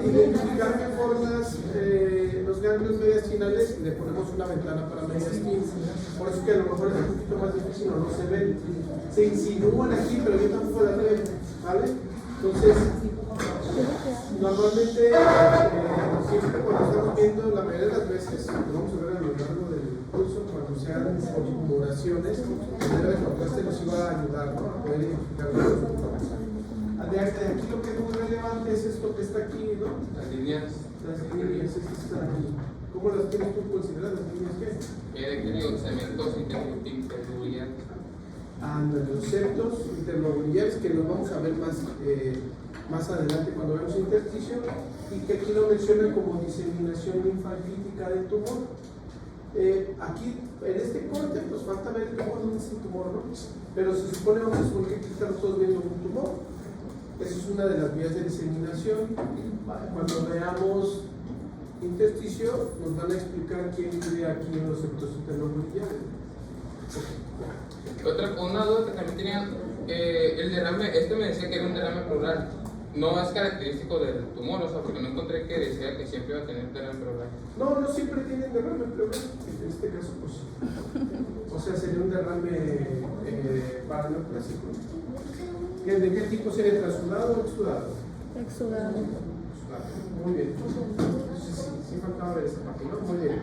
identificar mejor los ganglios mediastinales, le ponemos una ventana para mediastina. Por eso que a lo mejor es un poquito más difícil o no se ven. Se insinúan aquí, pero yo tampoco las veo, ¿vale? Entonces, normalmente, siempre cuando estamos viendo, la mayoría de las veces, lo vamos a ver a lo largo del curso, cuando sean configuraciones, la manera de contraste nos iba a ayudar, ¿no? A poder identificar. De aquí lo que es muy relevante es esto que está aquí, ¿no? Las líneas. Las líneas, estas que están aquí. ¿Cómo las tienes tú consideradas? ¿Las líneas qué? De segmentos interlobulares. Los septos interlobulares, que los vamos a ver más adelante cuando veamos intersticio, y que aquí lo mencionan como diseminación linfalítica del tumor. Aquí, en este corte, pues falta ver el tumor, no es el tumor, ¿no? Pero se supone vamos a suponer que estamos todos viendo un tumor. Esa es una de las vías de diseminación. Cuando veamos intersticio, nos van a explicar quién vive aquí en los septos interlobulares. Una duda que también tenían, el derrame, me decía que era un derrame pleural. No es característico del tumor, o sea, porque no encontré que decía que siempre iba a tener derrame pleural. No siempre tienen derrame pleural. En este caso, pues. O sea, sería un derrame paraneoplásico. ¿De qué tipo sería? ¿Transudado o exudado? Exudado. Muy bien. Entonces, sí faltaba ver esa parte, ¿no? Muy bien.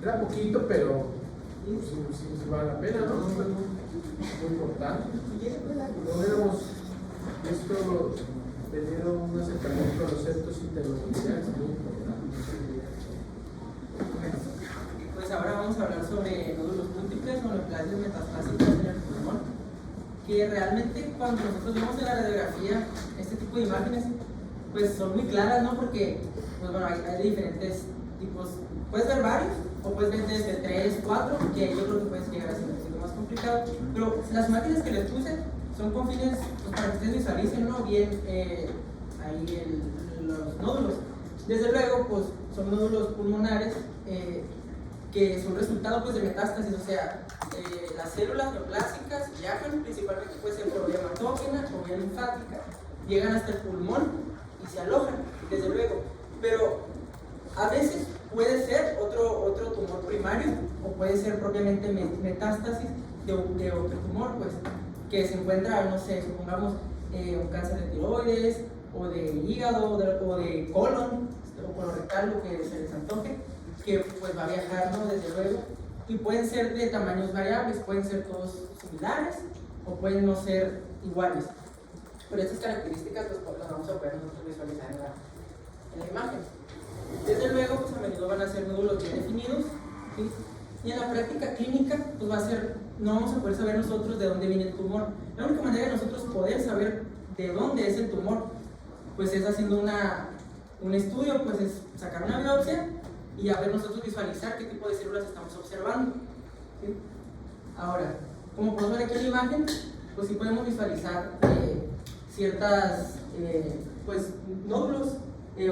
Era poquito, pero sí vale la pena, ¿no? Muy importante. No hubiéramos visto tenido un acercamiento a los septos interlobulares, muy importante. Pues ahora vamos a hablar sobre nódulos múltiples o neoplasias metastásicas en el pulmón, que realmente cuando nosotros vemos en la radiografía este tipo de imágenes, pues son muy claras, ¿no? Porque, pues bueno, hay de diferentes tipos, puedes ver varios, o puedes ver desde 3, 4, que yo creo que puedes llegar a ser un poquito más complicado, pero las imágenes que les puse son con fines, pues, para que ustedes visualicen, ¿no? Bien ahí los nódulos. Desde luego, pues son nódulos pulmonares que son resultado, pues, de metástasis, o sea, las células neoplásicas viajan principalmente, puede ser por vía hematógena o vía linfática, llegan hasta el pulmón y se alojan, desde luego, pero a veces puede ser otro tumor primario o puede ser propiamente metástasis de otro tumor, pues, que se encuentra, no sé, supongamos un cáncer de tiroides o de hígado o de colon o colorectal, lo que se les antoje, que pues va a viajar, ¿no? Desde luego, y pueden ser de tamaños variables, pueden ser todos similares o pueden no ser iguales, pero estas características pues, las vamos a poder nosotros visualizar en la imagen. Desde luego, pues a menudo van a ser nódulos bien definidos, ¿sí? Y en la práctica clínica, pues va a ser, no vamos a poder saber nosotros de dónde viene el tumor. La única manera de nosotros poder saber de dónde es el tumor, pues es haciendo un estudio, pues es sacar una biopsia y a ver nosotros visualizar qué tipo de células estamos observando, ¿sí? Ahora, como podemos ver aquí en la imagen, pues sí podemos visualizar ciertas pues nódulos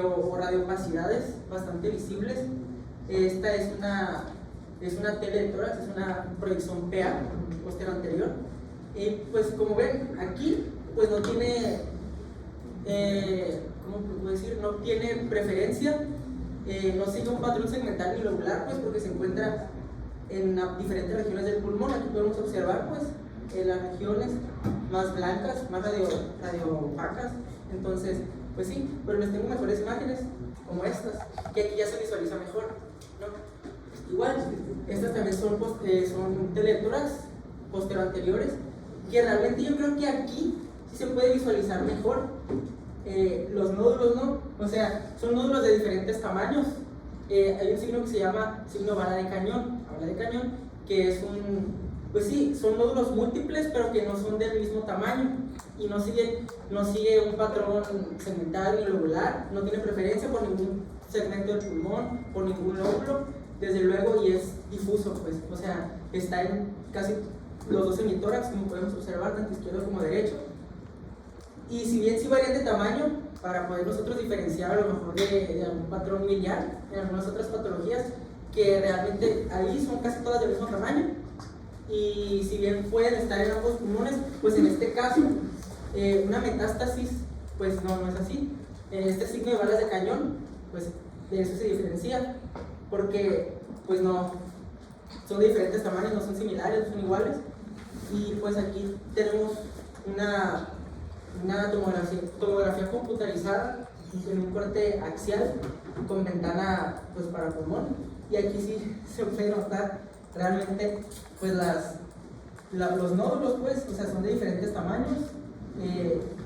o radiopacidades bastante visibles. Esta es una tele de tórax, es una proyección PA posterior anterior. Pues como ven aquí, pues no tiene, ¿cómo puedo decir? No tiene preferencia, no sigue un patrón segmental ni lobular, pues porque se encuentra en diferentes regiones del pulmón. Aquí podemos observar, pues, las regiones más blancas, más radiopacas. Entonces, pues sí, pero les tengo mejores imágenes como estas, que aquí ya se visualiza mejor, ¿no? Igual, estas también son teletórax posteroanteriores, que realmente yo creo que aquí sí se puede visualizar mejor los nódulos, ¿no? O sea, son nódulos de diferentes tamaños. Hay un signo que se llama signo bala de cañón, que es pues sí, son nódulos múltiples, pero que no son del mismo tamaño y no sigue un patrón segmental ni lobular, no tiene preferencia por ningún segmento del pulmón, por ningún lóbulo, desde luego, y es difuso, pues, o sea, está en casi los dos hemitórax, como podemos observar, tanto izquierdo como derecho. Y si bien sí varían de tamaño, para poder nosotros diferenciar a lo mejor de algún patrón miliar en algunas otras patologías, que realmente ahí son casi todas del mismo tamaño, y si bien pueden estar en ambos pulmones, pues en este caso una metástasis pues no es así, este signo de balas de cañón, pues de eso se diferencia, porque pues no, son de diferentes tamaños, no son similares, no son iguales. Y pues aquí tenemos una tomografía computarizada en un corte axial con ventana pues para pulmón, y aquí sí se puede notar realmente pues los nódulos, pues, o sea, son de diferentes tamaños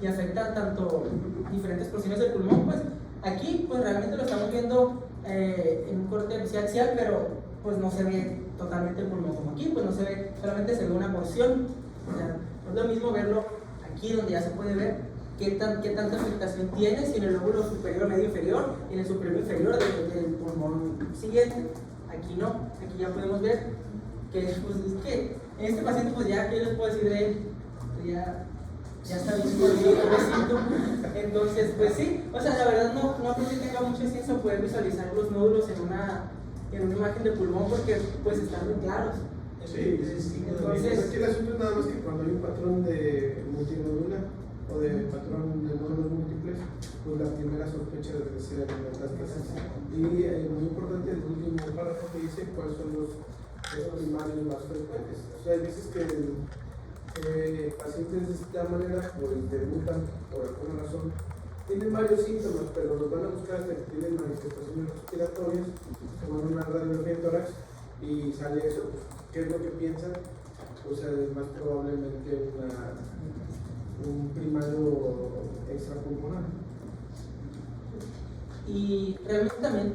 y afectan tanto diferentes porciones del pulmón. Pues aquí pues realmente lo estamos viendo en un corte axial, pero pues no se ve totalmente el pulmón como aquí, pues no se ve, solamente se ve una porción. O sea, no es lo mismo verlo aquí donde ya se puede ver qué tanta afectación tiene, si en el lóbulo superior, medio inferior, y en el superior inferior del pulmón siguiente. Aquí no, aquí ya podemos ver que, pues, es que en este paciente, pues ya, ¿qué les puedo decir de él? Ya está bien pobrecito. Entonces, pues sí, o sea, la verdad no creo que tenga mucha ciencia poder visualizar los nódulos en una imagen de pulmón, porque pues están muy claros. Sí, entonces aquí el asunto es nada más que cuando hay un patrón de multinodula o de patrón de nódulos múltiples, pues la primera sospecha debe ser la metástasis. Y muy importante el último párrafo que dice cuáles son los primarios más frecuentes. O sea, hay veces que pacientes de esta manera pues debutan por alguna razón, tienen varios síntomas, pero los van a buscar hasta que tienen manifestaciones respiratorias, toman una radiografía de tórax y sale eso. Pues, ¿qué es lo que piensan? Pues es más probablemente un primario extrapulmonar. Y realmente también,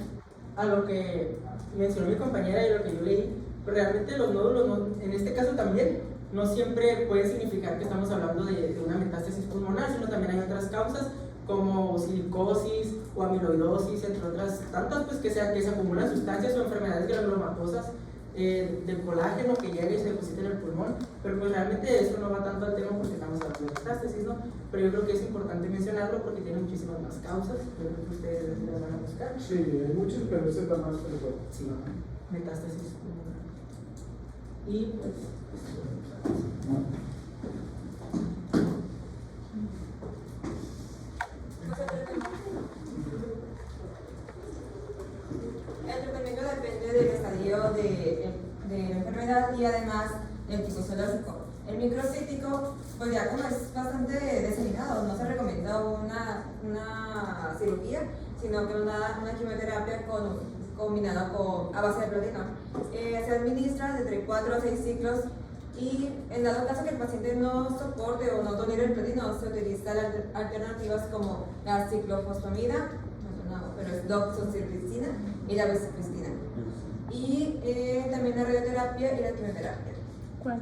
a lo que mencionó mi compañera y lo que yo leí, pero realmente los nódulos, en este caso también, no siempre puede significar que estamos hablando de una metástasis pulmonar, sino también hay otras causas como silicosis o amiloidosis, entre otras tantas, pues que se acumulan sustancias o enfermedades granulomatosas del colágeno que llega y se deposita en el pulmón. Pero pues realmente eso no va tanto al tema porque estamos hablando de metástasis, ¿no? Pero yo creo que es importante mencionarlo porque tiene muchísimas más causas. Yo creo que ustedes las van a buscar. Sí, hay muchas, pero esa es la más frecuente. Sí, metástasis pulmonar. Y pues el tratamiento depende del estadio de la enfermedad y además del tipo fisiológico. El microcítico, pues ya como es bastante diseminado, no se recomienda una cirugía, sino que una quimioterapia combinada a base de platino. Se administra de entre 4 a 6 ciclos y en dado caso que el paciente no soporte o no tolere el platino, se utilizan alternativas como la ciclofosfamida, pero es doxorubicina y la bezacristina. Y también la radioterapia y la quimioterapia. ¿Cuál?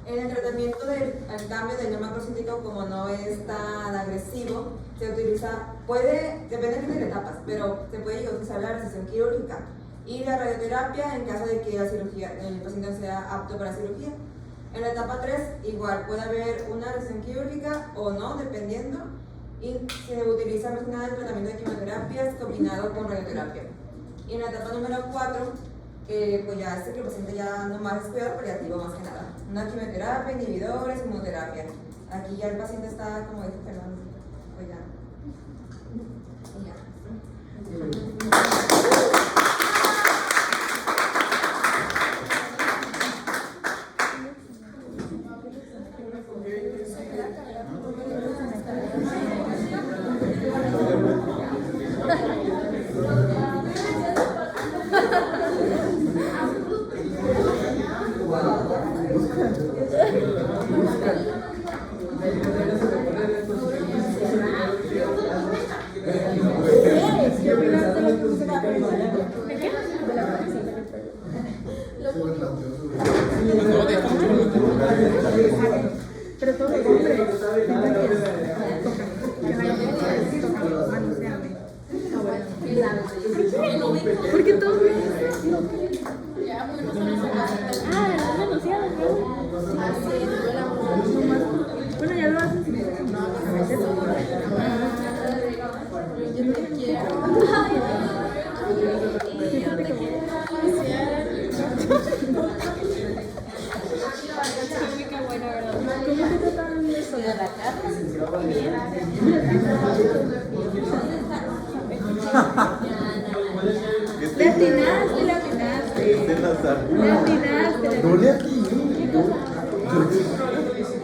En el tratamiento del cambio del macrocítico, como no es tan agresivo, se utiliza, depende de etapas, pero se puede utilizar la resección quirúrgica y la radioterapia en caso de que el paciente sea apto para cirugía. En la etapa 3, igual puede haber una resección quirúrgica o no, dependiendo, y se utiliza más que nada el tratamiento de quimioterapias combinado con radioterapia. Y en la etapa número 4, pues ya que el paciente ya nomás es cuidado paliativo más que nada. Una quimioterapia, inhibidores, inmunoterapia. Aquí ya el paciente está, como dijo Fernando, pues ya. Pero todo el hombre. ¿Por qué todos ah, anunciado, bueno, ya lo hacen. ¿Cómo te trataron eso? De la cara. Le atinaste, le atinaste. Es del azar. Le atinaste. No le atiné.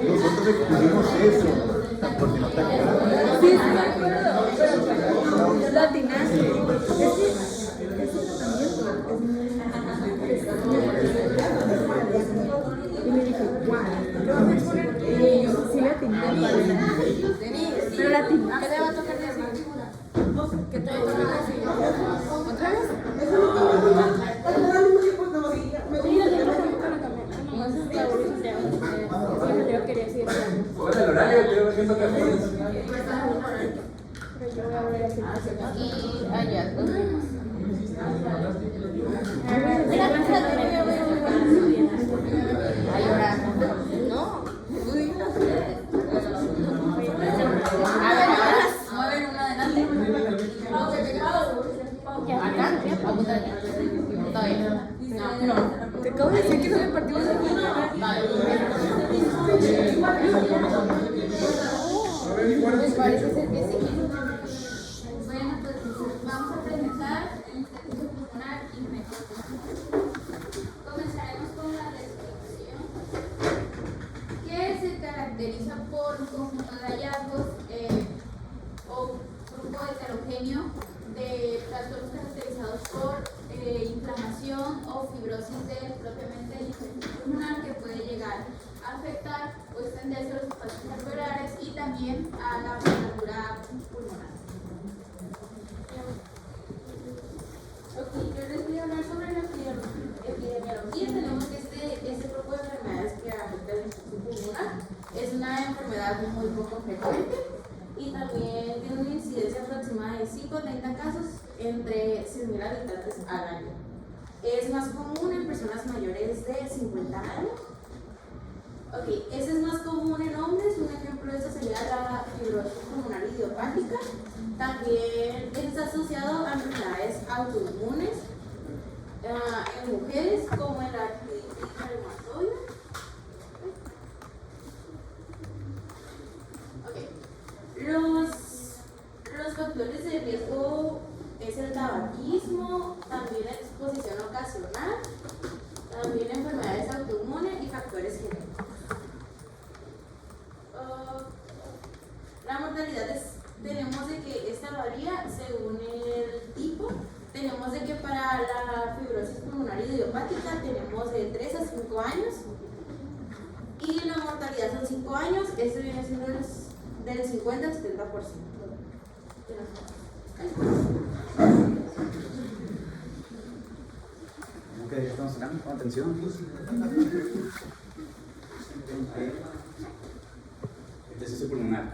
Nosotros descubrimos eso. Porque no te acuerdas. Sí, sí me acuerdo. Le atinaste. Es que tratamiento es muy... Y me dije, guau, ¿qué vas a exponer? Y yo, sí le atiné. Pero la atiné. ¿Qué le va a tocar decir? ¿Qué te va a tocar decir? ¿Otra vez? Yo quería decir. ¿Cuál es el horario? Creo que toca Pero yo voy a ver así. Y allá. A llorar. No. A ver, ahora mueven una adelante. Acá, apunta aquí. Está bien. No. Te acabo de decir que no me partimos de aquí. Pues parece ser que sí. Bueno, pues vamos a presentar el intestino pulmonar infeccioso. Comenzaremos con la descripción, que se caracteriza por un conjunto de hallazgos o grupo heterogéneo de trastornos caracterizados por inflamación o fibrosis del propiamente el intestino pulmonar, que puede llegar a afectar o extenderse a los espacios alveolares y también a la musculatura pulmonar. Ok, yo les voy a hablar sobre la epidemiología. Tenemos que este grupo de enfermedades que afecta el intestino pulmonar es una enfermedad muy poco frecuente y también tiene una incidencia aproximada de 5 a 30 casos entre 100.000 habitantes al año. Es más común en personas mayores de 50 años. Ok, ese es más común en hombres. Un ejemplo de eso sería la fibrosis pulmonar idiopática. También está asociado a enfermedades autoinmunes en mujeres, como en la artritis reumatoide. Los factores de riesgo es el tabaquismo, también la exposición ocasional, también enfermedades autoinmunes y factores genéticos. La mortalidad tenemos de que esta varía según el tipo. Tenemos de que para la fibrosis pulmonar idiopática tenemos de 3 a 5 años y la mortalidad son 5 años. Esto viene siendo del 50 al 70%. Ok, estamos acá, con atención. Intestino pulmonar.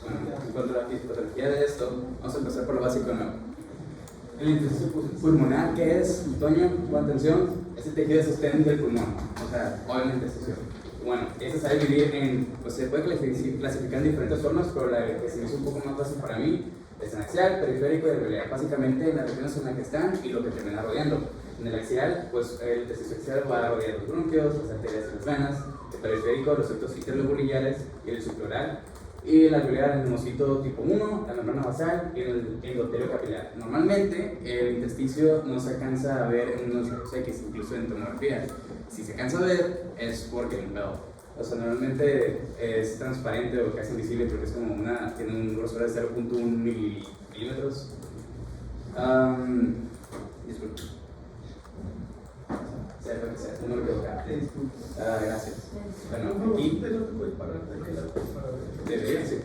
Bueno, en cuanto a la fisiopatología de esto, vamos a empezar por lo básico nuevo. El intestino pulmonar, ¿qué es? Toño, con atención, es el tejido de sostén del pulmón, o sea, obviamente es eso. Bueno, eso se sabe dividir en, pues se puede clasificar en diferentes formas, pero la que se me hizo un poco más fácil para mí es en axial, periférico y alveolar. Básicamente en las regiones en las que están y lo que termina rodeando. En el axial, pues el intestino axial va a rodear los bronquios, las arterias y las venas. El periférico, los ductos interlobulares y el subpleural. Y el alveolar, el nemocito tipo 1, la membrana basal y el endotelio capilar. Normalmente el intersticio no se alcanza a ver en unos rayos X, incluso en tomografía. Si se alcanza a ver es porque hay un pedo. O sea, normalmente es transparente o casi invisible porque es como tiene un grosor de 0.1 milímetros. Disculpe. No me equivocaba. Gracias. Bueno, aquí. Debería ser.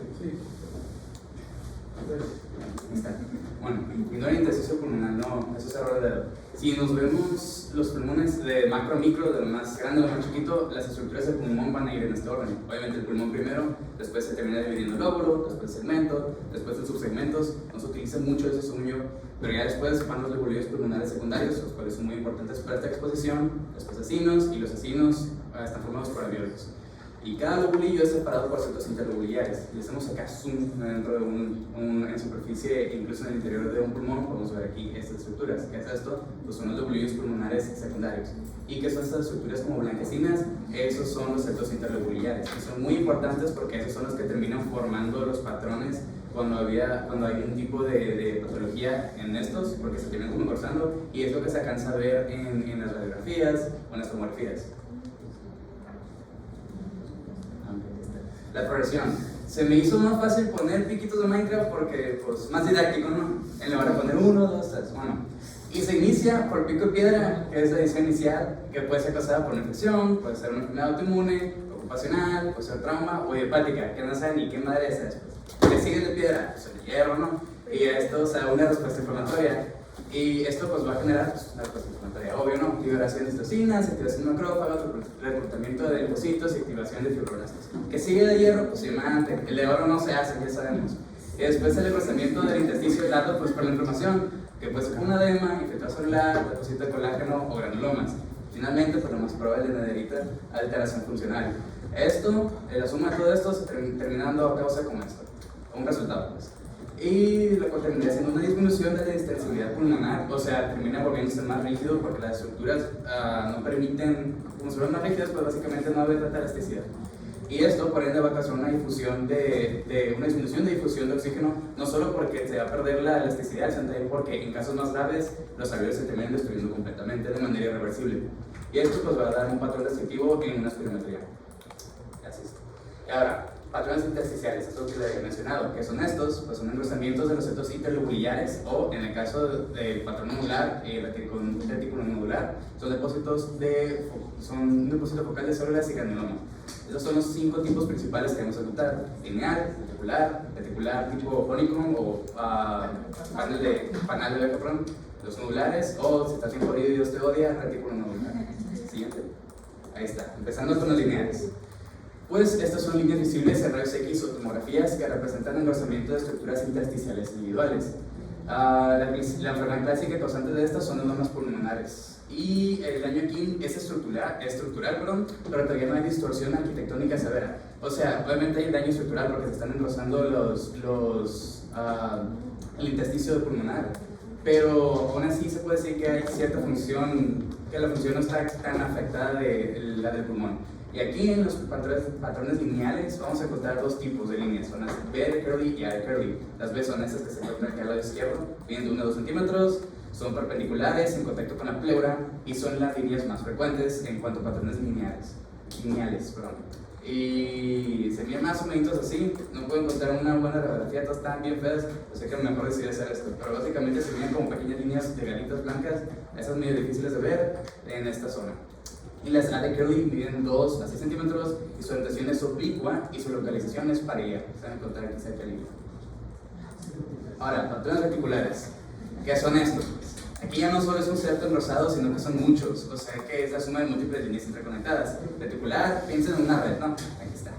Bueno, no hay intersticio pulmonar, no, eso es error de dedo. Si nos vemos los pulmones de macro a micro, de lo más grande a lo más chiquito, las estructuras del pulmón van a ir en este orden. Obviamente el pulmón primero, después se termina dividiendo el lóbulo, después el segmento, después los subsegmentos. No se utiliza mucho ese sueño, pero ya después van los lobulillos pulmonares secundarios, los cuales son muy importantes para esta exposición, después acinos, y los acinos están formados por alveolos. Y cada lobulillo es separado por centros interlobulares. Y hacemos acá zoom dentro de en superficie, incluso en el interior de un pulmón, podemos ver aquí estas estructuras. ¿Qué es esto? Pues son los lobulillos pulmonares secundarios. ¿Y qué son estas estructuras como blanquecinas? Esos son los centros interlobulares. Y son muy importantes porque esos son los que terminan formando los patrones cuando hay un tipo de patología en estos, porque se terminan como engrosando, y es lo que se alcanza a ver en las radiografías o en las tomografías. La progresión. Se me hizo más fácil poner piquitos de Minecraft porque, pues, más didáctico, ¿no? En lugar de poner 1, 2, 3, bueno. Y se inicia por pico de piedra, que es la edición inicial, que puede ser causada por una infección, puede ser una enfermedad autoinmune, ocupacional, puede ser trauma o hepática, que no sabe ni qué madre es después. Le sigue de piedra, pues el hierro, ¿no? Y esto, o sea, una respuesta inflamatoria. Y esto pues va a generar pues, una respuesta inflamatoria, obvio, ¿no? Liberación de citocinas, activación de macrófagos, reclutamiento de linfocitos y activación de fibroblastos. Que sigue de hierro, pues diamante. El de oro no se hace, ya sabemos. Y después el engrosamiento del intestino dado pues por la inflamación, que puede ser una edema, infiltración celular, deposito de colágeno o granulomas. Finalmente, pues lo más probable es nederita, alteración funcional. Esto, la suma de todo esto, terminando a causa como esto, un resultado pues. Y lo cual termina siendo una disminución de la extensibilidad pulmonar, o sea, termina volviéndose más rígido porque las estructuras no permiten, como se ven más rígidas, pues básicamente no haber tanta elasticidad. Y esto, por ende, va a causar una disminución de difusión de oxígeno, no solo porque se va a perder la elasticidad, sino también porque en casos más graves los alveolos se terminan destruyendo completamente de manera irreversible. Y esto pues va a dar un patrón restrictivo en una espirometría. Así es. Y ahora, patrones intersticiales, es lo que les había mencionado, que son estos, pues son engrosamientos de los septos interlobuliares, o en el caso del patrón nodular, retículo nodular, son un depósito focal de células y granulomas. Esos son los 5 tipos principales que vamos a notar: lineal, reticular tipo honeycomb o panal de abeja, los nodulares, o si estás bien jodido y Dios te odia, retículo nodular. Siguiente. Ahí está, empezando con los lineales. Pues estas son líneas visibles en rayos X o tomografías que representan engrosamiento de estructuras intersticiales individuales. La enfermedad clásica causante de estas son los neumonas pulmonares. Y el daño aquí es estructural, pero todavía no hay distorsión arquitectónica severa. O sea, obviamente hay daño estructural porque se están engrosando el intersticio pulmonar, pero aún así se puede decir que hay cierta función, que la función no está tan afectada de la del pulmón. Y aquí en los patrones lineales vamos a encontrar 2 tipos de líneas, son las B de Curly y A de Curly. Las B son estas que se encuentran aquí al lado izquierdo, miden de 1 a 2 centímetros, son perpendiculares en contacto con la pleura y son las líneas más frecuentes en cuanto a patrones lineales. Y se miden más o menos así, no puedo encontrar una buena radiografía, todas están bien feas, así que mejor decidí hacer esto. Pero básicamente se miden como pequeñas líneas de ganitas blancas, esas medio difíciles de ver en esta zona. Y las A de Curly miden 2 a 6 centímetros y su orientación es oblicua y su localización es pareja. Se van a encontrar aquí cerca del libro. Ahora, patrones reticulares. ¿Qué son estos? Aquí ya no solo es un septo engrosado, sino que son muchos, o sea que es la suma de múltiples líneas interconectadas. Reticular, piensen en una red, ¿no? Aquí está.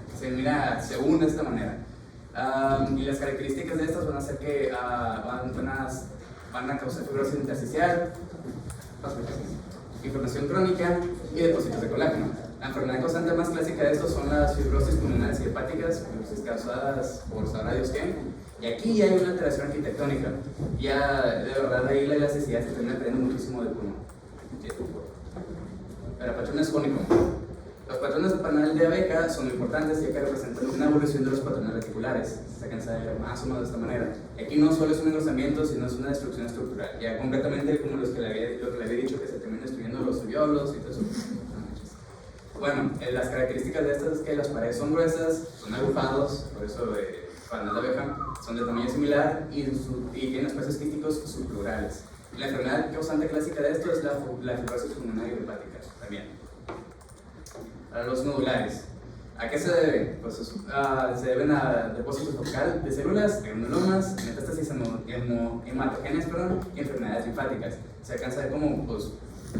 Se une de esta manera. Y las características de estas van a ser que van a causar fibrosis intersticial, inflamación crónica y depósitos de colágeno. La enfermedad causante más clásica de estos son las fibrosis pulmonares y hepáticas, fibrosis causadas por sabrá Dios qué. Y aquí ya hay una alteración arquitectónica. Ya de verdad ahí la elasticidad se termina perdiendo muchísimo del pulmón. Pero patrones cónicos. Los patrones panal de abeja son importantes ya que representan una evolución de los patrones reticulares. Se alcanza a ver más o menos de esta manera. Aquí no solo es un engrosamiento, sino es una destrucción estructural. Ya completamente como lo que le había dicho, que se terminan destruyendo los alveolos y todo eso. Bueno, las características de estas es que las paredes son gruesas, son agrupados, por eso de panal de abeja, son de tamaño similar y tienen espacios quísticos subplurales. La enfermedad causante clásica de esto es la fibrosis pulmonar y hepática también. Para los nodulares, ¿a qué se debe? Pues se deben a depósitos focal de células, granulomas, metástasis hematógenas, y enfermedades linfáticas. Se alcanza a ver como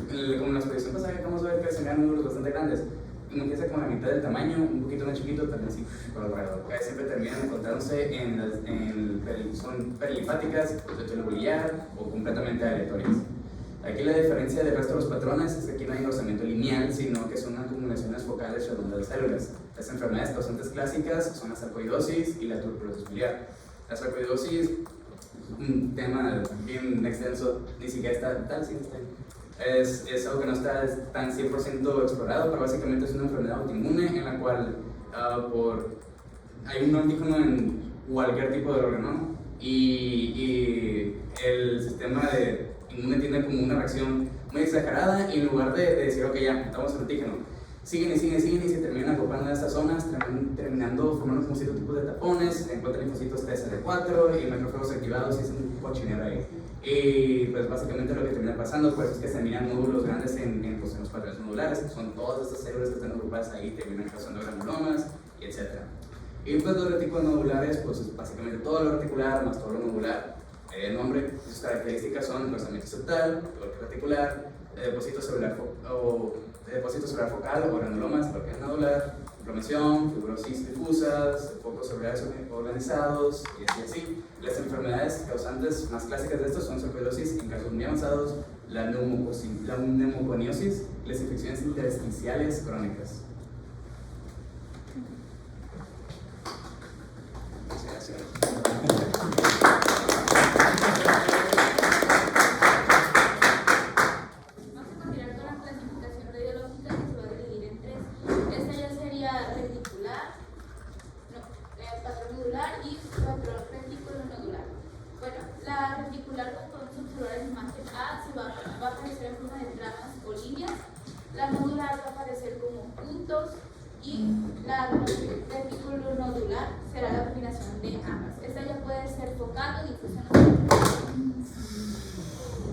en la exposición pasada acabamos de ver que se dan números bastante grandes. Empieza con la mitad del tamaño, un poquito más chiquito, también sí, por alrededor. Casi siempre terminan encontrándose son perilinfáticas, retículo o completamente aleatorias. Aquí la diferencia del resto de los patrones es que aquí no hay engrosamiento lineal, sino que son acumulaciones focales redondas de células. Las enfermedades causantes clásicas son la sarcoidosis y la tuberculosis biliar. La sarcoidosis, un tema bien extenso, ni siquiera está tan es algo que no está tan 100% explorado, pero básicamente es una enfermedad autoinmune en la cual hay un antígeno cualquier tipo de órgano, y el sistema inmune tiene como una reacción muy exagerada, y en lugar de decir, ok, ya, matamos el antígeno, siguen y se terminan agrupando en estas zonas, terminando formando como ciertos tipos de tapones, encuentran linfocitos TSD4 y macrófagos activados, y es un cochinero ahí. Y pues básicamente lo que termina pasando pues, es que se miran nódulos grandes en los patrones nodulares, que son todas estas células que están agrupadas ahí, terminan causando granulomas, y etc. Y pues los retículos nodulares, pues es básicamente todo lo reticular más todo lo nodular. El nombre, sus características son rozamiento septal, bloque reticular, depósito celular focal o granulomas, bloque nodular, inflamación, fibrosis difusas, focos celulares organizados y así. Las enfermedades causantes más clásicas de estos son sarcoidosis en casos muy avanzados, la neumoconiosis y las infecciones intersticiales crónicas. La nodular va a aparecer como puntos y la reticulonodular será la combinación de ambas. Esta ya puede ser focal o difusión.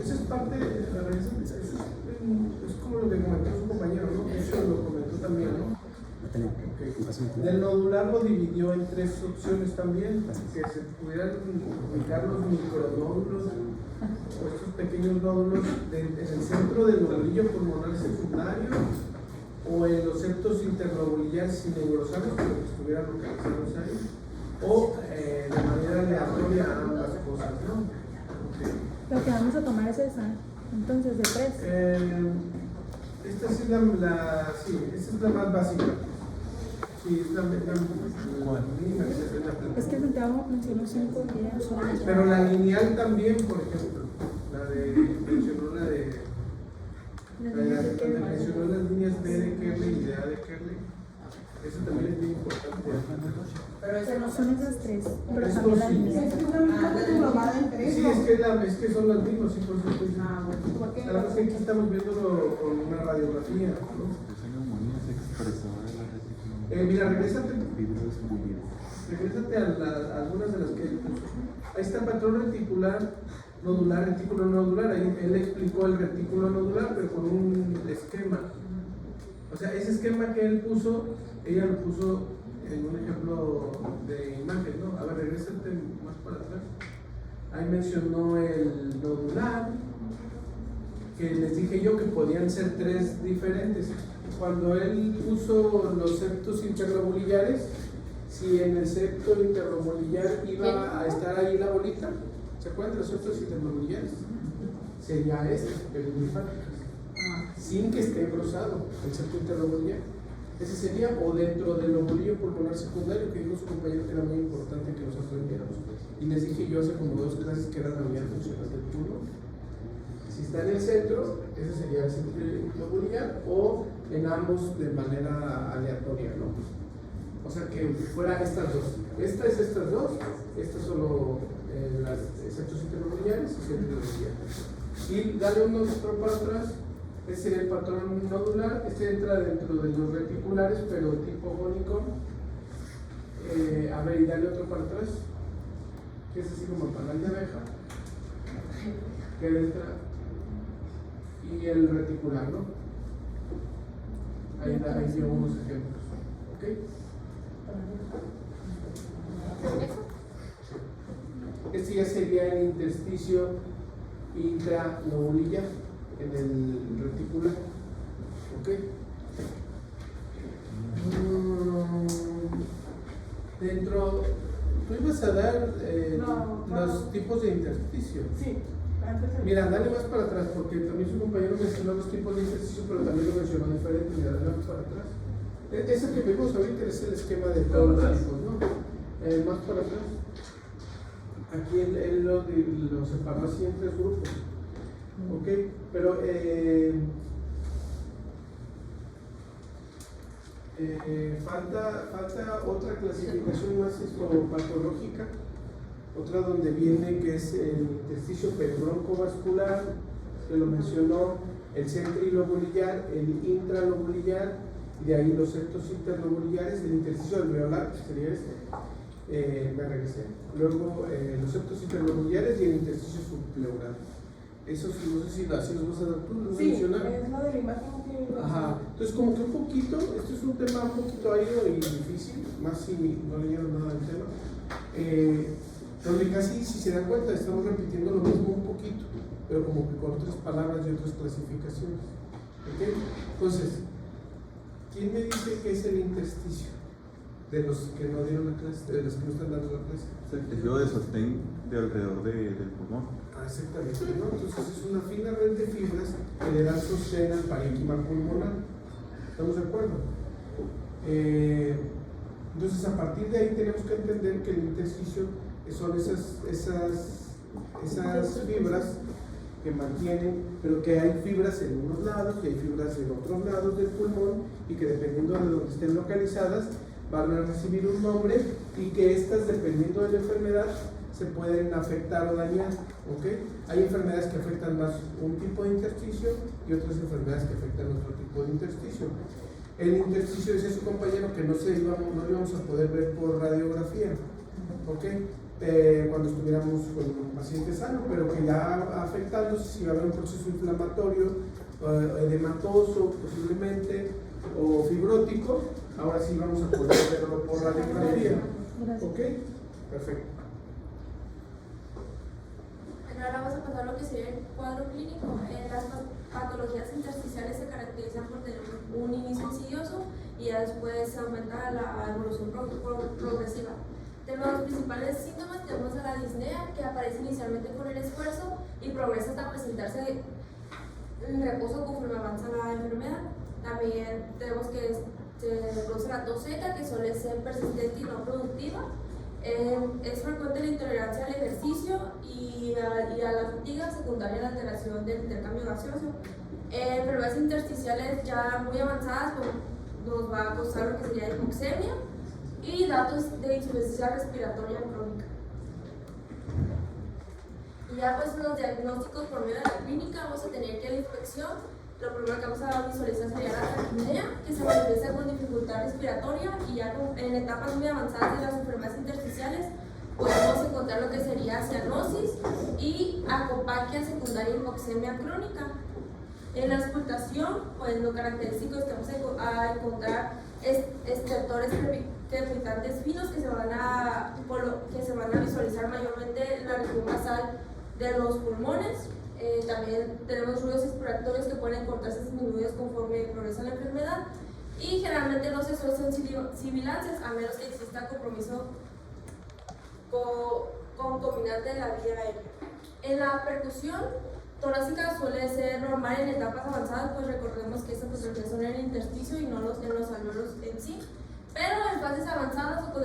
Esa es parte de la raíz, es como lo que comentó su compañero, ¿no? Eso lo comentó también, ¿no? Okay. Del nodular lo dividió en 3 opciones también, que se pudieran ubicar los micronódulos o estos pequeños nódulos en el centro del lobulillo pulmonar secundario o en los septos interlobulillares sin neurosanos, pero que estuvieran localizados ahí, o de manera aleatoria ambas cosas, ¿no? Okay. Lo que vamos a tomar es esa, entonces de 3. Esta sí esa es la más básica. Sí, es la Es que Santiago mencionó 5 días. Pero la lineal también, por ejemplo, mencionó las líneas B de Kerley y de A de Kerley. Eso también es muy importante. Pero ese no Son esas 3, pero Esto también la sí. línea. Sí, es que son las mismas, sí, por eso estoy diciendo. Nada más que aquí estamos viéndolo con una radiografía, ¿no? Mira, regrésate a algunas de las que él puso. Ahí está patrón reticular nodular, retículo nodular. Ahí él explicó el retículo nodular, pero con un esquema. O sea, ese esquema que él puso, ella lo puso en un ejemplo de imagen, ¿no? A ver, regrésate más para atrás. Ahí mencionó el nodular, que les dije yo que podían ser 3 diferentes. Cuando él puso los septos interlobulillares, si en el septo interlobulillar iba a estar ahí la bolita, ¿se acuerdan de los septos interlobulillares? Sería perifáticas, sin que esté engrosado el septo interlobulillar. Ese sería, o dentro del lobulillo pulmonar secundario, que dijo su compañero que era muy importante que los aprendiéramos. Y les dije yo hace como 2 clases que era la unidad funcional del pulmón. Si está en el centro, ese sería el centro lobulillar, o en ambos de manera aleatoria, ¿no? O sea que fuera estas 2. Esta es estas 2, esta solo las septos interlobulillares y centro lobulillar. Y dale un otro para atrás. Este sería el patrón nodular. Este entra dentro de los reticulares, pero tipo jónico. A ver, y dale otro para atrás, que es así como panal de abeja, que entra, y el reticular, ¿no? Ahí dio unos ejemplos. ¿Ok? Este ya sería el intersticio intranodulillar en el reticular. ¿Ok? Dentro, tú ibas a dar los tipos de intersticio. Sí. Mira, dale más para atrás, porque también su compañero mencionó los tipos de intersticio, pero también lo mencionó diferente. Mira, dale más para atrás. Ese que vimos ahorita es el esquema de todos los tipos, ¿no? Más para atrás. Aquí él lo separó así en 3 grupos. ¿Ok? Pero Falta otra clasificación más histopatológica, otra donde viene que es el intersticio perononcovascular, que lo mencionó, el centrilobulillar, el intralobulillar, y de ahí los septos interlobulliares, el intersticio alveolar, que sería me regresé, luego los septos interlobulliares y el intersticio subpleural. Eso sí, no sé si así los vas a dar tú, ¿lo Sí, mencionar? es lo de la imagen que... Ajá, entonces como que un poquito, esto es un tema un poquito árido y difícil, más si no leyeron nada del tema, donde casi, si se dan cuenta, estamos repitiendo lo mismo un poquito, pero como que con otras palabras y otras clasificaciones. ¿Ok? Entonces, ¿quién me dice qué es el intersticio? De los que no dieron la clase, de los que no están dando la clase. Es el tejido de sostén de alrededor del pulmón. Ah, exactamente, ¿no? Entonces es una fina red de fibras que le dan sostén al parénquima pulmonar. ¿Estamos de acuerdo? Entonces a partir de ahí tenemos que entender que el intersticio son esas fibras que mantienen, pero que hay fibras en unos lados y hay fibras en otros lados del pulmón y que dependiendo de donde estén localizadas van a recibir un nombre y que estas, dependiendo de la enfermedad, se pueden afectar o dañar. ¿Okay? Hay enfermedades que afectan más un tipo de intersticio y otras enfermedades que afectan otro tipo de intersticio. El intersticio, decía su compañero, que no lo íbamos a poder ver por radiografía, ¿okay? Cuando estuviéramos con un paciente sano, pero que ya afectándose, si va a haber un proceso inflamatorio, edematoso posiblemente, o fibrótico, ahora sí vamos a poder verlo por radiografía. ¿Ok? Perfecto. Ahora vamos a pasar a lo que sería el cuadro clínico. Las patologías intersticiales se caracterizan por tener un inicio insidioso y ya después se aumenta la evolución progresiva. De los principales síntomas tenemos a la disnea, que aparece inicialmente con el esfuerzo y progresa hasta presentarse en reposo conforme avanza la enfermedad. También tenemos que se produce la tos seca, que suele ser persistente y no productiva. Es frecuente la intolerancia al ejercicio y a la fatiga, secundaria a la alteración del intercambio gaseoso. Enfermedades intersticiales ya muy avanzadas pues, nos va a causar lo que sería hipoxemia y datos de insuficiencia respiratoria crónica. Y ya pues en los diagnósticos por medio de la clínica vamos a tener que la infección, lo primero que vamos a visualizar sería la traqueomia, que se manifiesta con dificultad respiratoria, y ya en etapas muy avanzadas de las enfermedades intersticiales podemos encontrar lo que sería cianosis y acopaquia secundaria hipoxemia crónica. En la auscultación, pues lo característico es que vamos a encontrar estertores crepitantes finos que se van a visualizar mayormente en la región basal de los pulmones. También tenemos ruidos expiratorios que pueden encontrarse disminuidos conforme progresa la enfermedad, y generalmente no se suelen sibilancias a menos que exista compromiso concomitante de la vía aérea. En la percusión torácica suele ser normal en etapas avanzadas, pues recordemos que estas patologías son en el intersticio y no en los alvéolos en sí. Pero en fases avanzadas o con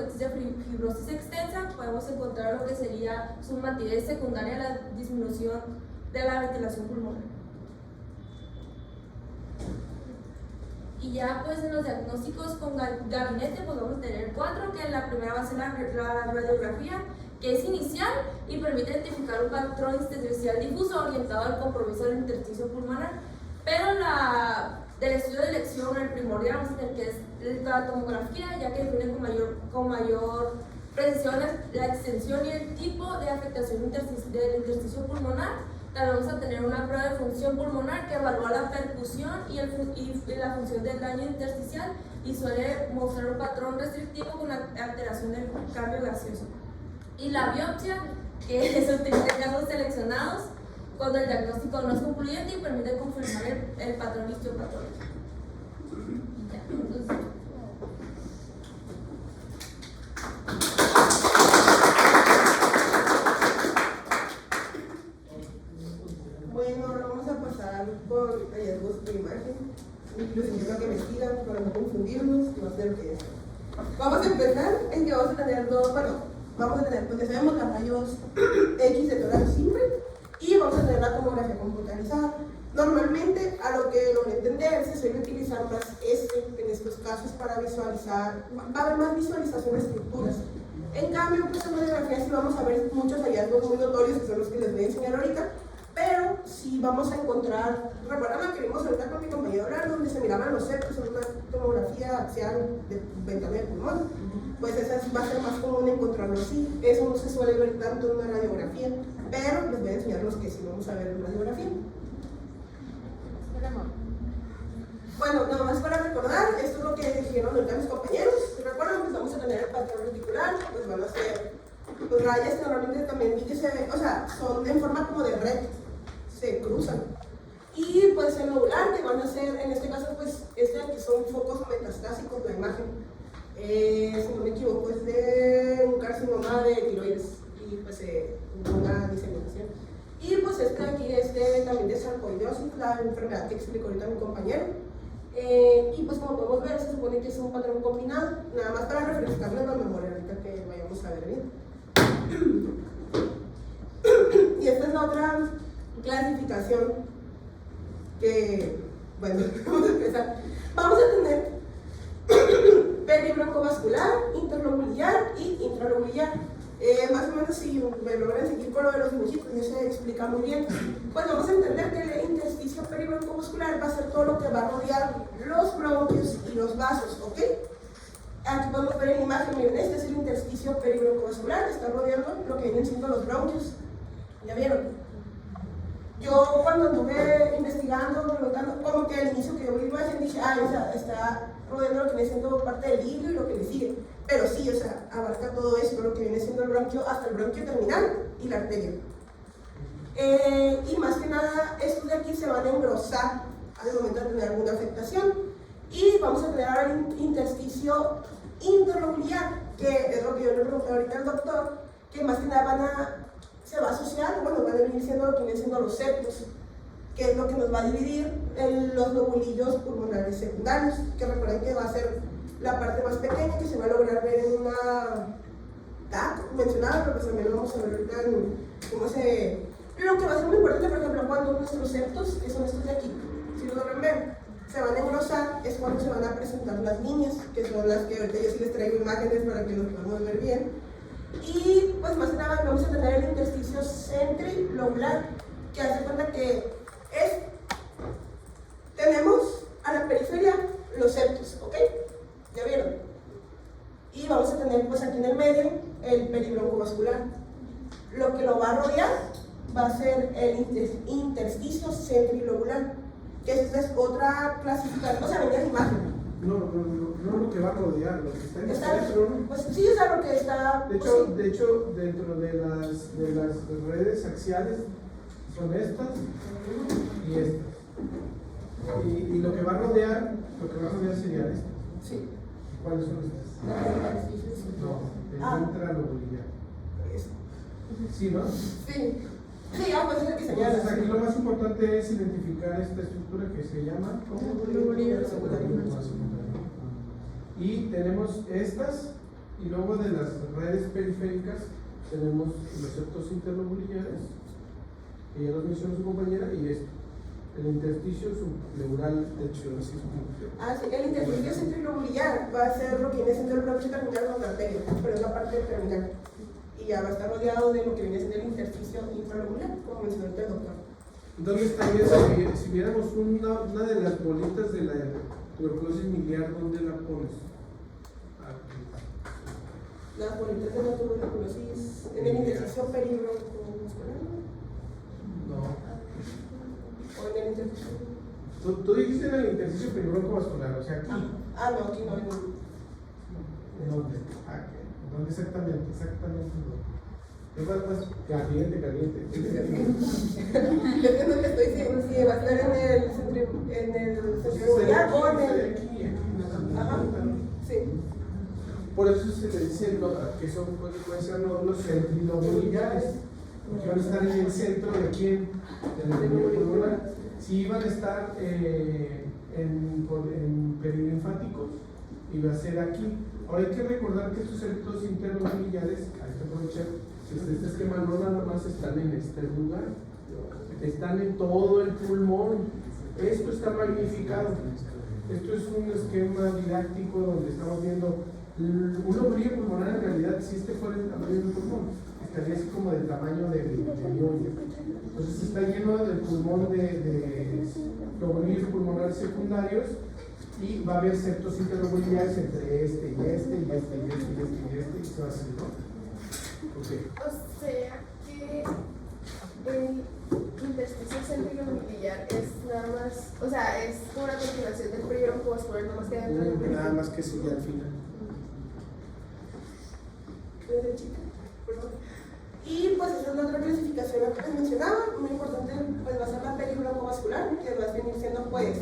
fibrosis extensa podemos encontrar lo que sería su matidez secundaria a la disminución de la ventilación pulmonar. Y ya pues en los diagnósticos con gabinete pues vamos a tener 4, que la primera va a ser la radiografía, que es inicial y permite identificar un patrón intersticial difuso orientado al compromiso del intersticio pulmonar. Pero del estudio de elección, el primordial, vamos a tener que es la tomografía, ya que define con mayor precisión la extensión y el tipo de afectación del intersticio pulmonar. También vamos a tener una prueba de función pulmonar que evalúa la percusión y la función del daño intersticial y suele mostrar un patrón restrictivo con la alteración del cambio gaseoso. Y la biopsia, que se utiliza en casos seleccionados cuando el diagnóstico no es concluyente y permite confirmar el patrón histopatológico. Ya, entonces, Bueno, ahora vamos a pasar por hallazgos de imagen. Les invito a que me sigan para no confundirnos y no sé lo que es. Vamos a empezar en que vamos a tener porque sabemos los rayos X de tórax simple y vamos a tener la tomografía computarizada. Normalmente, a lo que logré entender, se suele utilizar más en estos casos para visualizar, va a haber más visualización de estructuras. En cambio, pues en radiografía sí vamos a ver muchos hallazgos muy notorios, que son los que les voy a enseñar ahorita, pero sí vamos a encontrar, recuerdan que vimos ahorita con mi compañero hablar, donde se miraban los septos en una tomografía axial de ventana de pulmón, pues esa va a ser más común encontrarlo así. Eso no se suele ver tanto en una radiografía, pero les voy a enseñar los que sí vamos a ver en radiografía. Bueno, nada más para recordar, esto es lo que dijeron ahorita mis compañeros. Recuerden que vamos a tener el patrón reticular, pues van a ser pues, rayas que normalmente también vi que se ven, o sea, son en forma como de red, se cruzan. Y pues el nodular, que van a ser, en este caso, pues este aquí son focos metastásicos de la imagen. Si no me equivoco, es de un carcinoma de tiroides y pues una diseminación. Y pues este aquí es también de sarcoidosis, la enfermedad que explicó ahorita mi compañero. Y pues como podemos ver, se supone que es un patrón combinado, nada más para refrescarles la memoria ahorita que vayamos a ver bien. Y esta es la otra clasificación que, bueno, vamos a empezar. Vamos a tener peribroncovascular, interlobular y intralobular. Más o menos si me logran seguir con lo de los dibujitos, no se explica muy bien. Pues vamos a entender que el intersticio peribroncovascular va a ser todo lo que va a rodear los bronquios y los vasos, ¿ok? Aquí podemos ver en la imagen, miren, este es el intersticio peribroncovascular, está rodeando lo que vienen siendo los bronquios. ¿Ya vieron? Yo cuando anduve investigando, preguntando, como que al inicio que yo vi la imagen dije, o sea, está rodeando lo que viene siendo parte del hilo y lo que le sigue. Pero sí, o sea, abarca todo esto, lo que viene siendo el bronquio, hasta el bronquio terminal y la arteria. Y más que nada, estos de aquí se van a engrosar al momento de tener alguna afectación. Y vamos a tener ahora el intersticio interlobular, que es lo que yo le pregunté ahorita al doctor, que más que nada se va a asociar, bueno, van a venir siendo lo que vienen siendo los septos, que es lo que nos va a dividir los lobulillos pulmonares secundarios, que recuerden que va a ser la parte más pequeña que se va a lograr ver en una TAC mencionada, pero pues también lo vamos a ver ahorita en cómo se... Lo que va a ser muy importante, por ejemplo, cuando nuestros septos, que son estos de aquí, si lo logran ver, se van a engrosar, es cuando se van a presentar las líneas, que son las que ahorita yo sí les traigo imágenes para que los podamos ver bien. Y pues más que nada vamos a tener el intersticio centrilobular, que hace cuenta que tenemos a la periferia los septos, ¿ok? ¿Ya vieron? Y vamos a tener pues aquí en el medio el peribroncovascular. Lo que lo va a rodear va a ser el intersticio centrilobular, que esa es otra clasificación, o sea, venía la imagen. No lo que va a rodear, lo que está en el centro, ¿no? Pues sí, o sea, lo que está... De hecho, dentro de las redes axiales son estas y estas. Y lo que va a rodear sería esto. Sí. ¿Cuáles son estas? No, el intralobular. Sí, ¿no? Sí. Sí, pues es el que señala. Entonces aquí lo más importante es identificar esta estructura que se llama lobulillo secundario. Y tenemos estas, y luego de las redes periféricas tenemos los septos interlobulares, que ya los mencionó su compañera, y esto, el intersticio subleural, de hecho, así es como... Sí, el intersticio centrilobular va a ser lo que viene siendo el bronquio terminal con la arteria, pero es la parte terminal. Y ya va a estar rodeado de lo que viene siendo el intersticio infralobular, como mencionó el doctor. ¿Dónde estaría? Si viéramos una de las bolitas de la tuberculosis miliar, ¿dónde la pones? Aquí. Las bolitas de la tuberculosis en el intersticio peribroncovascular. No. O en el intersticio. Tú dijiste en el intersticio peribroncovascular, o sea, aquí. No, aquí no. ¿En dónde? Aquí. ¿Dónde exactamente? Es más caliente. Yo entiendo que estoy diciendo si va a estar en el centrilobular o en el... Ajá, sí. Por eso se le dice que son, pueden ser nódulos centrilobulares, porque van a estar en el centro de quién, del nervio pulmonar. Si van a estar en perilinfáticos, y va a ser aquí. Ahora hay que recordar que estos septos interlobulares, hay que aprovechar, este esquema no nada más están en este lugar, están en todo el pulmón. Esto está magnificado. Esto es un esquema didáctico donde estamos viendo un lobulillo pulmonar. En realidad, si este fuera el tamaño del pulmón, estaría así como del tamaño de mi uña. Entonces está lleno del pulmón de lobulillos pulmonares secundarios, y va a haber septos interlobuliares entre este y este y este y este y este y este, y se va así, ¿no? Okay. O sea que el intersticio centrilobular es nada más, o sea, es una continuación del periodo vascular, nada más que dentro del periodo. Nada más que sigue al final. Desde chica, perdón. Y pues esa es la otra clasificación que les mencionaba, muy importante, pues va a ser la peribroncovascular, que va a venir siendo pues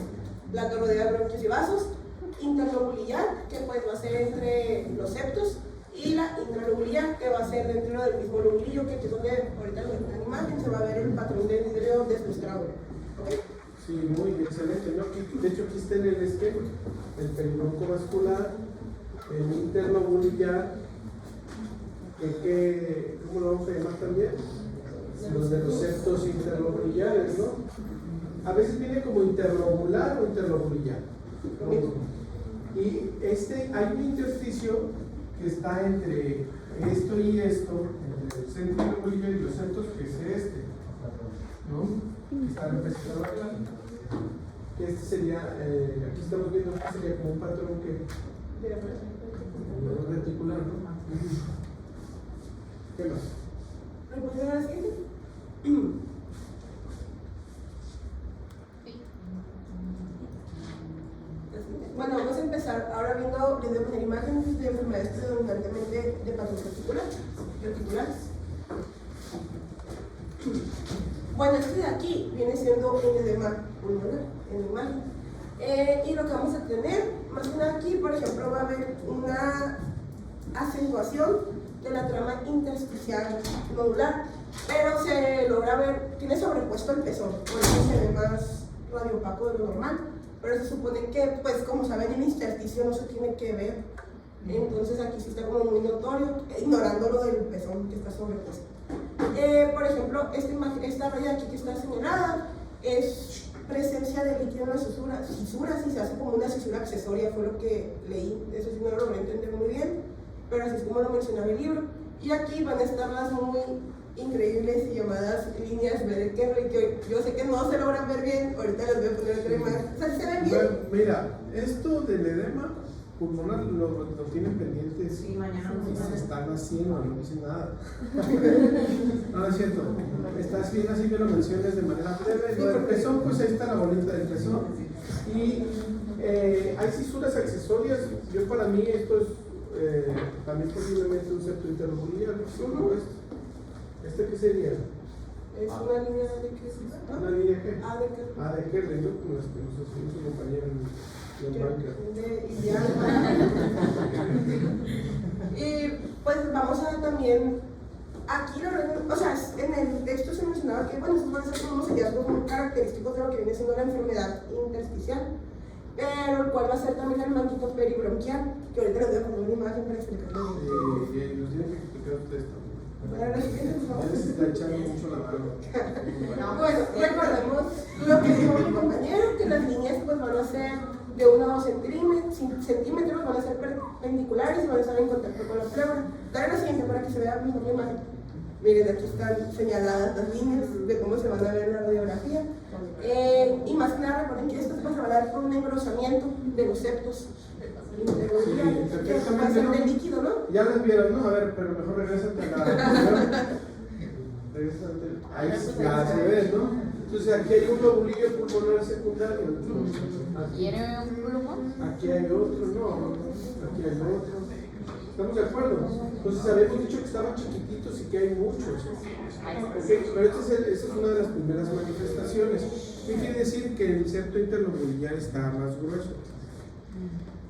la que rodea bronquios y vasos, interlobular, que pues va a ser entre los septos, y la intralobular, que va a ser dentro del mismo lobulillo, que es donde ahorita lo ven en la imagen, se va a ver el patrón de vidrio deslustrado. ¿Okay? Sí, muy excelente, ¿no? De hecho, aquí está en el esquema el peribroncovascular, el interlobular, ¿cómo lo vamos a llamar también? Los de los septos interlobulares, ¿no? A veces viene como interlobular o interlobular. Y hay un intersticio que está entre esto y esto, entre el centro interlobulillo y los septos, que es este, ¿no? Que está representado acá. Que este sería, aquí estamos viendo que sería como un patrón que reticular, ¿no? ¿Qué más? ¿Me pueden dar la siguiente? Bueno, vamos a empezar ahora viendo, les voy a poner imágenes de enfermedades predominantemente de patrones reticulares. Bueno, este de aquí viene siendo un edema pulmonar en la imagen. Y lo que vamos a tener, más que nada aquí, por ejemplo, va a haber una acentuación de la trama intersticial nodular, pero se logra ver, tiene sobrepuesto el pezón, por eso se ve más radiopaco de lo normal, pero se supone que, pues como saben, el intersticio no se tiene que ver, entonces aquí sí está como muy notorio, ignorando lo del pezón que está sobrepuesto. Por ejemplo, esta raya aquí que está señalada es presencia de líquido en las fisuras y se hace como una fisura accesoria, fue lo que leí, eso sí no lo logré entender muy bien, pero así es como lo mencionaba el libro. Y aquí van a estar las muy increíbles y llamadas líneas Bede-Kerley, que yo sé que no se logran ver bien, ahorita les voy a poner otra imagen. O sea, ¿se ven bien? Bueno, mira, esto del edema pulmonar lo tienen pendientes. Sí, mañana no se están haciendo, no dicen nada. No, es cierto. Estás bien, así que lo menciones de manera breve. Lo del pezón, pues ahí está la bolita del pezón. Y hay fisuras accesorias. Yo, para mí, esto es también posiblemente un septo interlobular. ¿Este qué sería? Es una línea de qué. ¿Una línea qué? A de Kerley, ¿no? Como nos enseñó su compañero en banca. Y pues vamos a también, aquí o sea, en el texto se mencionaba que, bueno, estos van a ser unos hallazgos muy característicos de lo que viene siendo la enfermedad intersticial, pero el cual va a ser también el manguito peribronquial, que ahorita les voy a poner una imagen para explicarlo. Nos tiene que explicar usted esto. Para los siguientes, Ya les está echando mucho la mano. Bueno, recordemos lo que dijo mi compañero, que las líneas pues van a ser de 1 a 2 centímetros, van a ser perpendiculares y van a estar en contacto con la pleura. Dale la siguiente para que se vea mejor la imagen. Miren, aquí están señaladas las líneas de cómo se van a ver en la radiografía. Y más que nada, recuerden que esto pues, se va a dar por un engrosamiento de los septos. Que va a ser de líquido, ¿no? Ya las vieron, ¿no? A ver, pero mejor regrésate a la. Ahí ya se ve, ¿no? Entonces aquí hay un lobulillo pulmonar secundario. ¿Quiere un pulmón? Aquí hay otro, no. Aquí hay otro. ¿Estamos de acuerdo? Entonces habíamos dicho que estaban chiquititos y que hay muchos. Okay, pero esta es una de las primeras manifestaciones. ¿Qué quiere decir? Que el septo interlobular está más grueso.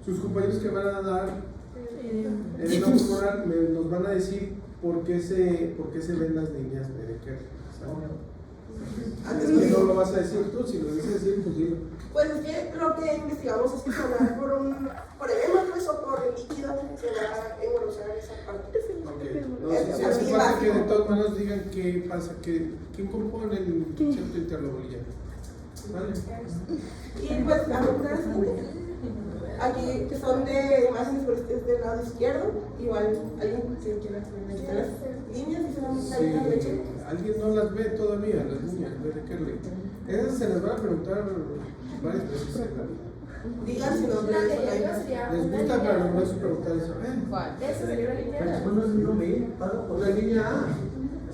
Sus compañeros que van a dar edema pulmonar nos van a decir por qué se ven las líneas Bede-Kerley. Es que no lo vas a decir tú, si lo vas a decir, pues dilo. Pues es que lo que investigamos es que se va a dar por edema, pues, o por el líquido que se va a engrosar esa parte. No, si hace falta que de todas maneras digan qué pasa, quién compone el septo interlobuliyar. ¿Vale? Y pues aquí que son de imágenes del lado izquierdo, igual alguien que quiera hacer las líneas y se van a Sí, alguien no las ve todavía, las líneas de Kerley. Esas se las van a preguntar varias veces en la vida. Digan si no La de arriba sería Les una gusta, línea. pero no es preguntar eso. Esa sería la línea de ¿Cómo no es el libro B? La línea A.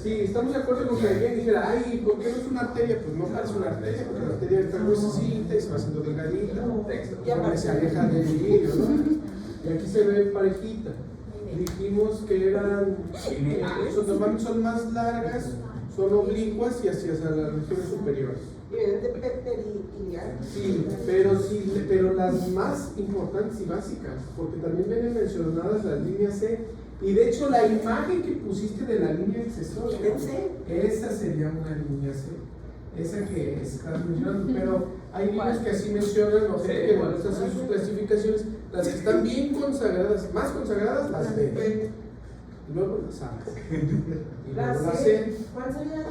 Sí, estamos de acuerdo con que alguien dijera, ay, ¿por qué no es una arteria? Pues no parece una arteria, porque la arteria está gruesecita y se va haciendo delgadita, porque se aleja del vidrio, ¿no? Y aquí se ve parejita. Dijimos que eran, normalmente son más largas, son oblicuas y hacia las regiones superiores. y vienen de periliar. Sí, pero las más importantes y básicas, porque también vienen mencionadas las líneas C. Y de hecho la imagen que pusiste de la línea accesoria, esa sería una línea C, esa que estás mencionando, pero hay líneas que así mencionan, o sea que bueno, estas son sus clasificaciones, las que están bien consagradas, más consagradas las B, luego las A, y luego la C, ¿Cuál sería?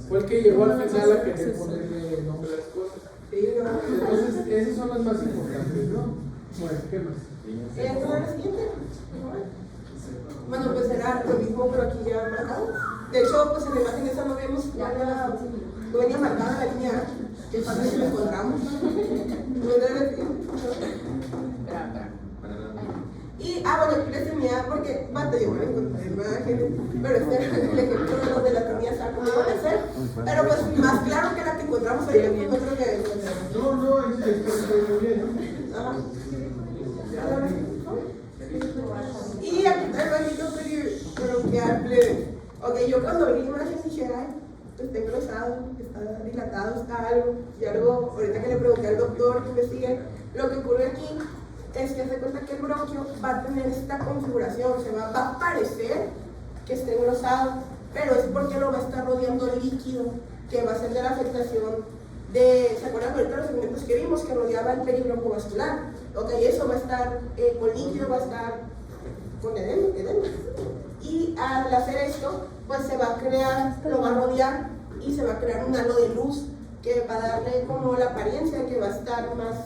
fue el que llegó al final a querer ponerle nombre a las cosas. Entonces esas son las más importantes, ¿no? Bueno, ¿qué más? ¿Esta es la siguiente? Bueno, pues era lo mismo, pero aquí ya marcado. De hecho, pues en la imagen esa no vemos, no venía marcada la línea A, que pasa que lo encontramos. No debe ser. Y, bueno, aquí les tenía, porque batallé para encontrar imágenes, pero este era el ejemplo de los de la tenía saco cómo iban a hacer. Pero pues más claro que la que encontramos ahorita, pues no creo que encontramos. No, es muy bien, ¿no? Ajá. Y aquí traigo el hilo bronquial plebe. Ok, yo cuando vi la imagen dije, ay, está engrosado, está dilatado, está algo. Y algo, ahorita que le pregunté al doctor que investigue, lo que ocurre aquí es que se cuenta que el bronquio va a tener esta configuración, se va a parecer que está engrosado, pero es porque lo va a estar rodeando el líquido que va a ser de la afectación de, ¿se acuerdan ahorita los segmentos que vimos que rodeaba el peribroncovascular? Ok, eso va a estar con líquido, va a estar con edema. Y al hacer esto, pues se va a crear, lo va a rodear y se va a crear un halo de luz que va a darle como la apariencia que va a estar más,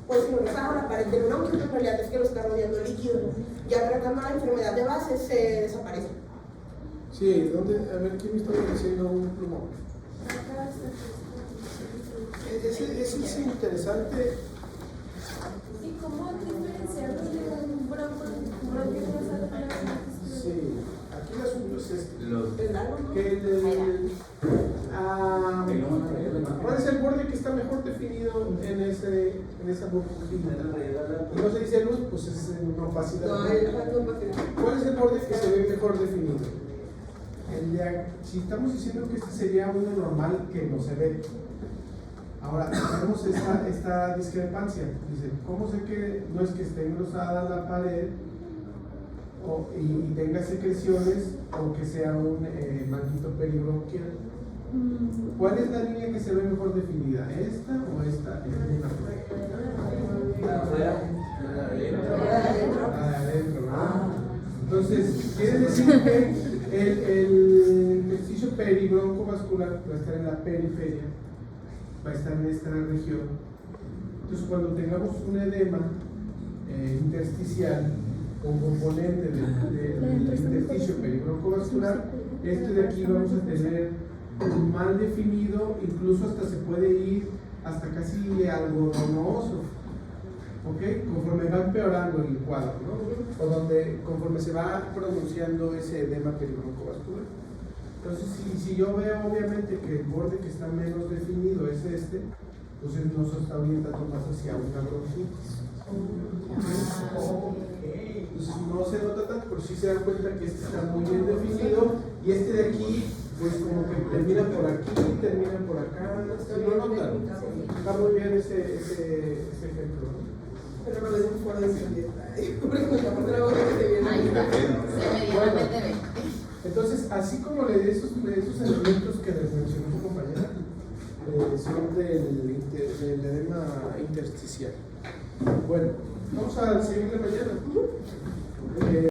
pues engrosado la pared del bronquio, pero en realidad es que lo está rodeando el líquido. Ya tratando la enfermedad de base se desaparece. Sí, ¿dónde? A ver, ¿quién me está diciendo un plumón? Ese es interesante. ¿Y cómo diferenciarlo de un bronquio engrosado para Sí, aquí el asunto es este. ¿El largo? ¿Cuál es el borde que está mejor definido en esa burbujilla? Y no se dice luz, pues es una opacidad. No, hay opacidad. ¿Cuál es el borde que se ve mejor definido? Si estamos diciendo que este sería uno normal que no se ve. Ahora, tenemos esta discrepancia. Dice, ¿cómo sé que no es que esté engrosada la pared y tenga secreciones o que sea un manguito peribronquial? ¿Cuál es la línea que se ve mejor definida? ¿Esta o esta? La de adentro, ¿no? Entonces, quiere decir que el intersticio peribroncovascular va a estar en la periferia, va a estar en esta región. Entonces, cuando tengamos un edema intersticial con componente del intersticio peribroncovascular, este de aquí vamos a tener mal definido, incluso hasta se puede ir hasta casi algodonoso, ¿ok? Conforme va empeorando el cuadro, ¿no? O conforme se va pronunciando ese edema peribroncovascular. Entonces, si yo veo obviamente que el borde que está menos definido es este, entonces no se está orientando más hacia una bronquitis. Entonces no se nota tanto, pero sí se dan cuenta que este está muy bien definido y este de aquí, pues como que termina por aquí, termina por acá, ¿sí lo notan? Está muy bien ese ejemplo, ¿no? Pero no es un foro de fiesta. Por ejemplo, la boca que se viene. Ahí está, se medianamente ve. Entonces, así como le di esos elementos que les mencionó su compañera, son del edema intersticial. Bueno, vamos a seguirle mañana.